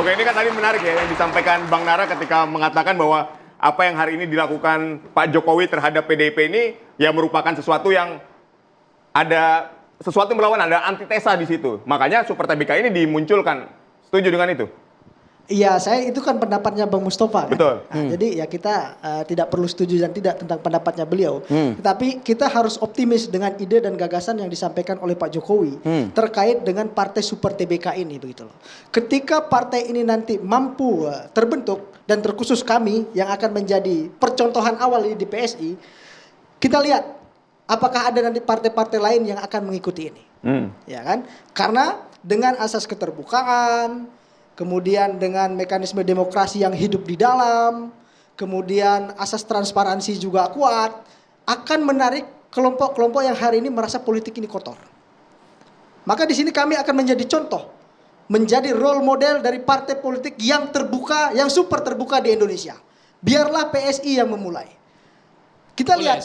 Oke, ini kan tadi menarik ya yang disampaikan Bang Nara ketika mengatakan bahwa apa yang hari ini dilakukan Pak Jokowi terhadap PDIP ini ya merupakan sesuatu yang ada sesuatu melawan, ada antitesa di situ. Makanya Super TBK ini dimunculkan. Setuju dengan itu? Iya, saya itu kan pendapatnya Bang Mustafa. Kan? Betul. Nah, jadi ya kita tidak perlu setuju dan tidak tentang pendapatnya beliau. Tetapi kita harus optimis dengan ide dan gagasan yang disampaikan oleh Pak Jokowi terkait dengan partai Super TBK ini, begitu loh. Ketika partai ini nanti mampu terbentuk dan terkhusus kami yang akan menjadi percontohan awal di PSI, kita lihat apakah ada nanti partai-partai lain yang akan mengikuti ini, ya kan? Karena dengan asas keterbukaan, kemudian dengan mekanisme demokrasi yang hidup di dalam, kemudian asas transparansi juga kuat, akan menarik kelompok-kelompok yang hari ini merasa politik ini kotor. Maka di sini kami akan menjadi contoh, menjadi role model dari partai politik yang terbuka, yang super terbuka di Indonesia. Biarlah PSI yang memulai. Kita lihat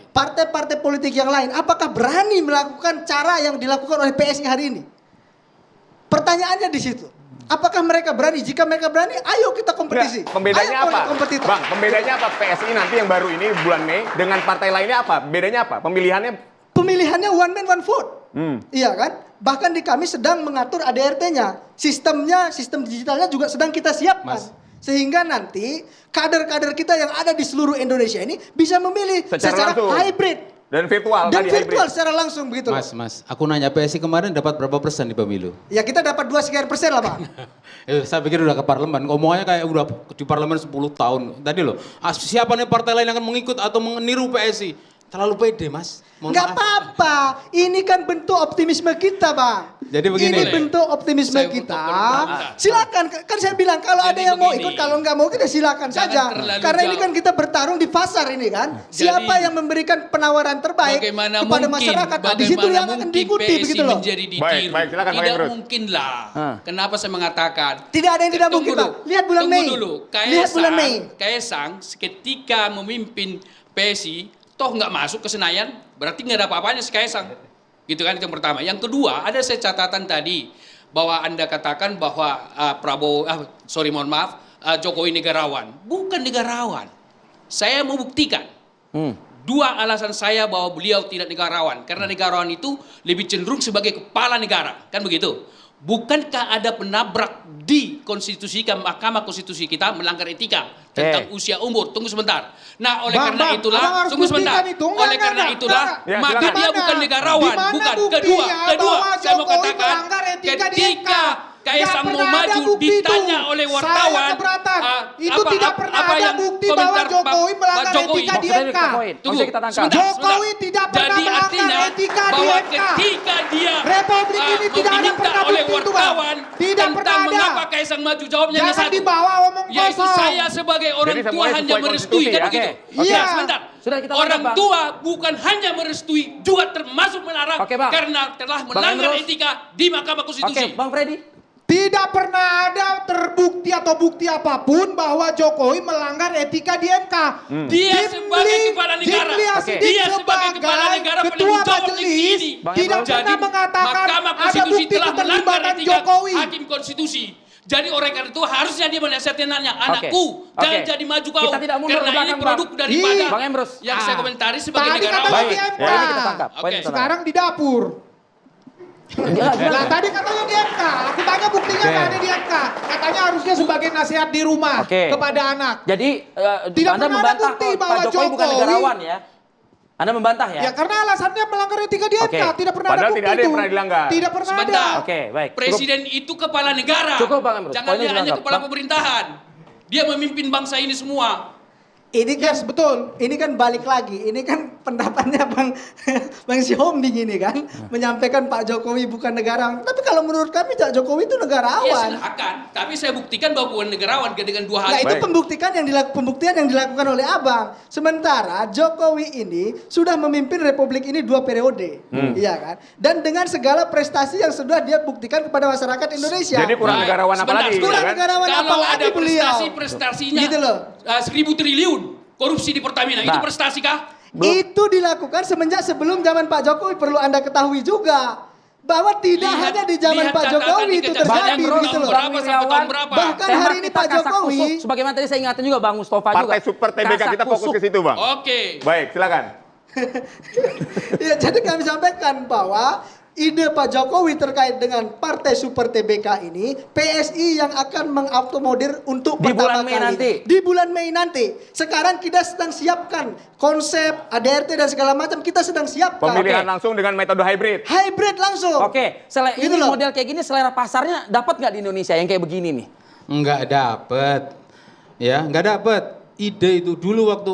partai-partai politik yang lain, apakah berani melakukan cara yang dilakukan oleh PSI hari ini? Pertanyaannya di situ. Apakah mereka berani? Jika mereka berani, ayo kita kompetisi. Pembedanya apa? Bang, pembedanya apa PSI nanti yang baru ini bulan Mei dengan partai lainnya apa? Bedanya apa? Pemilihannya one man one vote. Iya kan? Bahkan di kami sedang mengatur ADRT-nya. Sistem digitalnya juga sedang kita siapkan. Sehingga nanti kader-kader kita yang ada di seluruh Indonesia ini bisa memilih secara hybrid. Dan virtual secara langsung begitu. Mas, aku nanya PSI kemarin dapat berapa persen di pemilu? Ya kita dapat 2 sekian persen lah Pak. Saya pikir udah ke parlemen, ngomongnya kayak udah di parlemen 10 tahun. Tadi loh, siapa nih partai lain yang akan mengikut atau meniru PSI? Terlalu pede Mas. Nggak apa-apa, ini kan bentuk optimisme kita Bang. Jadi begini. Ini bentuk optimisme kita. Silakan, kan saya bilang kalau ada yang mau ikut, kalau nggak mau kita silakan saja. Karena ini kan kita bertarung di pasar ini kan. Siapa yang memberikan penawaran terbaik kepada masyarakat, di situ yang akan diikuti begitu loh. Baik, silakan Bang Emrus. Tidak mungkin lah. Kenapa saya mengatakan? Tidak ada yang tidak mungkin Pak. Lihat bulan Mei. Lihat bulan Mei. Kaisang ketika memimpin PSI, toh nggak masuk ke Senayan, berarti nggak ada apa-apanya si Kaisang. Gitu kan, itu yang pertama. Yang kedua, ada saya catatan tadi bahwa Anda katakan bahwa Jokowi negarawan. Bukan negarawan. Saya mau buktikan. Dua alasan saya bahwa beliau tidak negarawan. Karena negarawan itu lebih cenderung sebagai kepala negara. Kan begitu? Bukankah ada penabrak di konstitusi Mahkamah Konstitusi kita melanggar etika tentang usia umur? Tunggu sebentar. Nah, oleh karena itulah, tunggu sebentar. Oleh karena itulah, maka dia bukan negarawan, bukan. Kedua, saya mau katakan, ketika Kaisang mau maju ditanya oleh wartawan, itu tidak pernah ada bukti bahwa Jokowi melanggar etika di MK. Tunggu, Jokowi tidak pernah melanggar etika di MK. Ketika dia Republik ini tidak ada pernah oleh bukti itu, wartawan tidak pernah ada. Mengapa Kaisang maju, jawabnya hanya Jangan satu. dibawa omong Yaitu kosong. saya sebagai orang tua hanya merestui, kan begitu? Iya. Sebentar. Orang tua bukan hanya merestui, juga termasuk melarang karena telah melanggar etika di Mahkamah Konstitusi. Bang Freddy. Tidak pernah ada terbukti atau bukti apapun bahwa Jokowi melanggar etika di MK. Dia sebagai kepala negara, dia sebagai kepala negara ketua penanggung jawab majelis ini. tidak pernah mengatakan Mahkamah ada Konstitusi bukti telah melanggar keterlibatan etika Jokowi. hakim konstitusi. Jadi oleh karena itu harusnya dia menasihati anakku jangan jadi maju kau. Kita tidak mundur Karena ke ini belakang, produk Bang. daripada Bang Emrus. yang saya komentari sebagai Tadi negarawan. katanya di MK. Ini kita tangkap. Sekarang di dapur. Nah tadi katanya di MK, aku tanya buktinya nggak ada di MK. Katanya harusnya sebagai nasihat di rumah kepada anak. Jadi Tidak Anda pernah ada membantah bukti Pak bahwa Jokowi bukan negarawan ya? Anda membantah ya? Ya karena alasannya melanggar etika di MK, tidak pernah Padahal ada bukti tidak ada yang pernah dilanggar. Tidak pernah Sebentar. ada. Oke, baik. Presiden itu kepala negara. Cukup, Bang Emrus. Jangan Poinnya dia hanya dilanggar. kepala pemerintahan. Dia memimpin bangsa ini semua. Ini kan betul. Ini kan balik lagi. Ini kan pendapatnya Bang Sihombing ini kan menyampaikan Pak Jokowi bukan negarawan. Tapi kalau menurut kami Pak Jokowi itu Ya negarawan. silakan. Tapi saya buktikan bahwa bukan negarawan dengan dua hal. Nah, itu pembuktian yang dilakukan oleh Abang. Sementara Jokowi ini sudah memimpin Republik ini 2 periode. Iya kan? Dan dengan segala prestasi yang sudah dia buktikan kepada masyarakat Indonesia. Jadi kurang negarawan apa lagi? Kurang kan? negarawan apa Kalau lagi ada beliau? prestasinya Gitu loh. 1.000 triliun korupsi di Pertamina, itu prestasi kah? Itu dilakukan sebelum zaman Pak Jokowi, perlu Anda ketahui juga. bahwa tidak Lihat- hanya di zaman lihat Pak catatan Jokowi di itu kejahatan terjadi Bang begitu loh. berapa sampai tahun berapa? Bahkan Tema hari ini kita Pak kasak Jokowi kusuk. Sebagaimana tadi saya ingatkan juga Bang Mustafa juga. Partai Super TBK kita fokus ke situ, Bang. Oke. Baik, silakan. Ya, jadi kami sampaikan bahwa ide Pak Jokowi terkait dengan Partai Super TBK ini, PSI yang akan mengakomodir untuk Di pertama bulan Mei kali. nanti. Di bulan Mei nanti. Sekarang kita sedang siapkan konsep ADRT dan segala macam, kita sedang siapkan. Pemilihan Oke. langsung dengan metode hybrid. Hybrid langsung. Oke, Gitu ini loh. model kayak gini selera pasarnya dapat nggak di Indonesia yang kayak begini nih? Nggak dapet, ya nggak dapet. Ide itu dulu waktu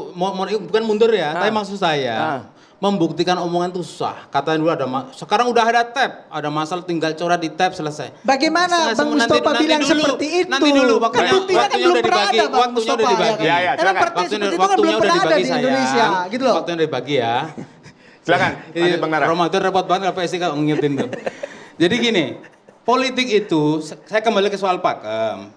bukan mundur ya, tapi maksud saya membuktikan omongan itu susah. Katanya dulu sekarang udah ada tab, ada masalah tinggal coret di tab selesai. Bagaimana Bang Mustafa bilang seperti itu? Nanti dulu, Kan buktinya kan waktunya belum udah pernah dibagi, ada Bang waktunya udah Mustafa. dibagi. Ya, ya, Karena silakan. partai seperti itu kan Waktunya belum udah pernah ada dibagi di sayang. Indonesia, gitu loh. Waktunya udah dibagi ya. Silakan, lanjut Bang Nara. Ramadan repot banget kalau PSI kalau ngingetin tuh. Jadi gini, politik itu, saya kembali ke soal pakem.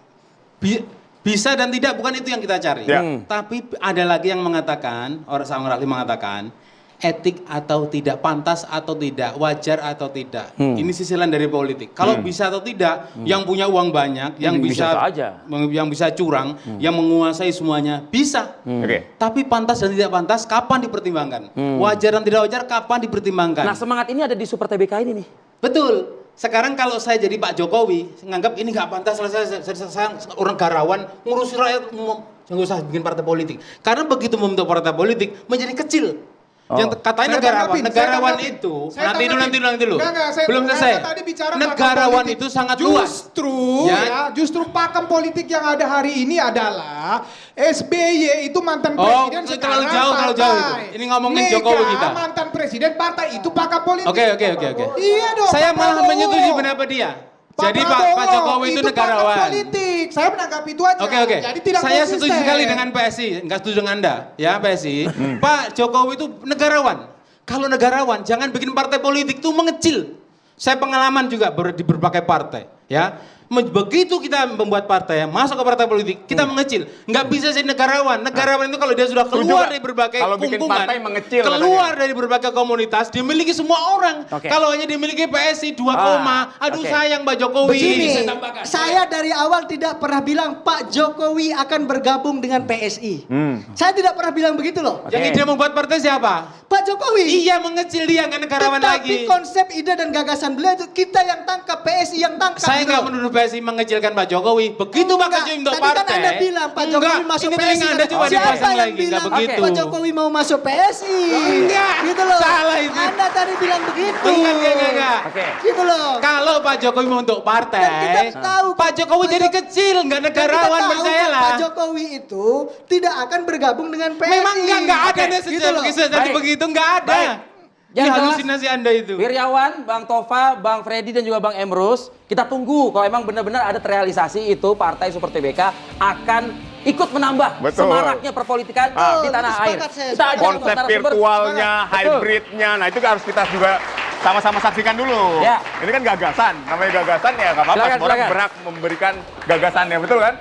Bisa dan tidak, bukan itu yang kita cari. Ya. Tapi ada lagi yang mengatakan, orang ahli mengatakan, etik atau tidak, pantas atau tidak, wajar atau tidak. Ini sisi lain dari politik. Kalau bisa atau tidak, yang punya uang banyak, yang Bisa bisa, saja. yang bisa curang, yang menguasai semuanya, bisa. Oke. Tapi pantas dan tidak pantas, kapan dipertimbangkan? Wajar dan tidak wajar, kapan dipertimbangkan? Nah, semangat ini ada di Super TBK ini nih. Betul. Sekarang kalau saya jadi Pak Jokowi, nganggap ini nggak pantas, saya orang negarawan, ngurus rakyat, nggak usah bikin partai politik. Karena begitu membentuk partai politik, menjadi kecil. Yang katanya negarawan itu, nanti dulu. Belum selesai. Negarawan itu sangat luas. Justru pakem politik yang ada hari ini adalah SBY itu mantan presiden sekarang terlalu jauh itu. Ini ngomongin Jokowi kita. Mantan presiden partai itu pakem politik. Oke. Iya dong. Saya Pak malah Prabowo. menyetujui pendapat dia. Jadi Pak Jokowi itu pakem negarawan. politik. Saya menanggapi itu aja. Oke. Jadi tidak Saya konsisten. setuju sekali dengan PSI, enggak setuju dengan Anda, ya PSI. Pak Jokowi itu negarawan. Kalau negarawan, jangan bikin partai politik itu mengecil. Saya pengalaman juga di berbagai partai, ya. Begitu kita membuat partai, masuk ke partai politik, kita mengecil. Nggak bisa jadi negarawan. Negarawan itu kalau dia sudah keluar dari berbagai Kalau bikin kumpulan, partai mengecil keluar dari berbagai komunitas, dimiliki semua orang. Oke. Kalau hanya dimiliki PSI 2 koma, aduh oke. sayang Pak Jokowi. Begini, saya tambahkan. saya dari awal tidak pernah bilang Pak Jokowi akan bergabung dengan PSI. Saya tidak pernah bilang begitu loh. Yang ide membuat partai siapa? Pak Jokowi. Iya, mengecil dia, nggak negarawan Tetapi lagi. konsep ide dan gagasan beliau itu kita yang tangkap, PSI yang tangkap. Saya gitu nggak loh. menuduh PSI mengecilkan Pak Jokowi. Begitu Pak Enggak, Jokowi untuk tadi kan partai. Anda bilang Pak Jokowi Enggak, masuk ini PSI. telinga Anda coba Siapa dipasang yang lagi, nggak bilang begitu. Pak Jokowi mau masuk PSI? Enggak, Gitu loh. salah itu. Anda tadi bilang begitu. Enggak. Oke. Gitu loh. Kalau Pak Jokowi mau untuk Dan partai, kita tahu Pak Jokowi Pak jadi Jo- kecil, nggak Dan kita negarawan, tahu percayalah. Pak Jokowi itu tidak akan bergabung dengan PSI. Memang nggak ada nih Gitu sejak loh. jadi Baik. begitu, nggak ada. Baik. Ini Yang jelas, halusinasi Anda itu. Wiryawan, Bang Tova, Bang Freddy dan juga Bang Emrus, kita tunggu kalau emang benar-benar ada terrealisasi itu Partai Super TBK akan ikut menambah Betul. semaraknya perpolitikan di tanah air. sepakat saya, Kita ajak Konsep narasumber. virtualnya, Betul. hybridnya, nah itu harus kita juga sama-sama saksikan dulu. Ya. Ini kan gagasan, namanya gagasan ya nggak apa-apa. Silakan, Semua orang silakan. berhak memberikan gagasannya, betul kan?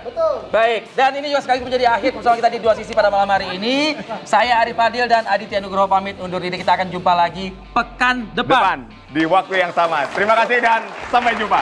Baik, dan ini juga sekaligus menjadi akhir bersama kita di Dua Sisi pada malam hari ini. Saya Arif Fadil dan Aditya Nugroho pamit undur diri. Kita akan jumpa lagi pekan depan. Depan, di waktu yang sama. Terima kasih dan sampai jumpa.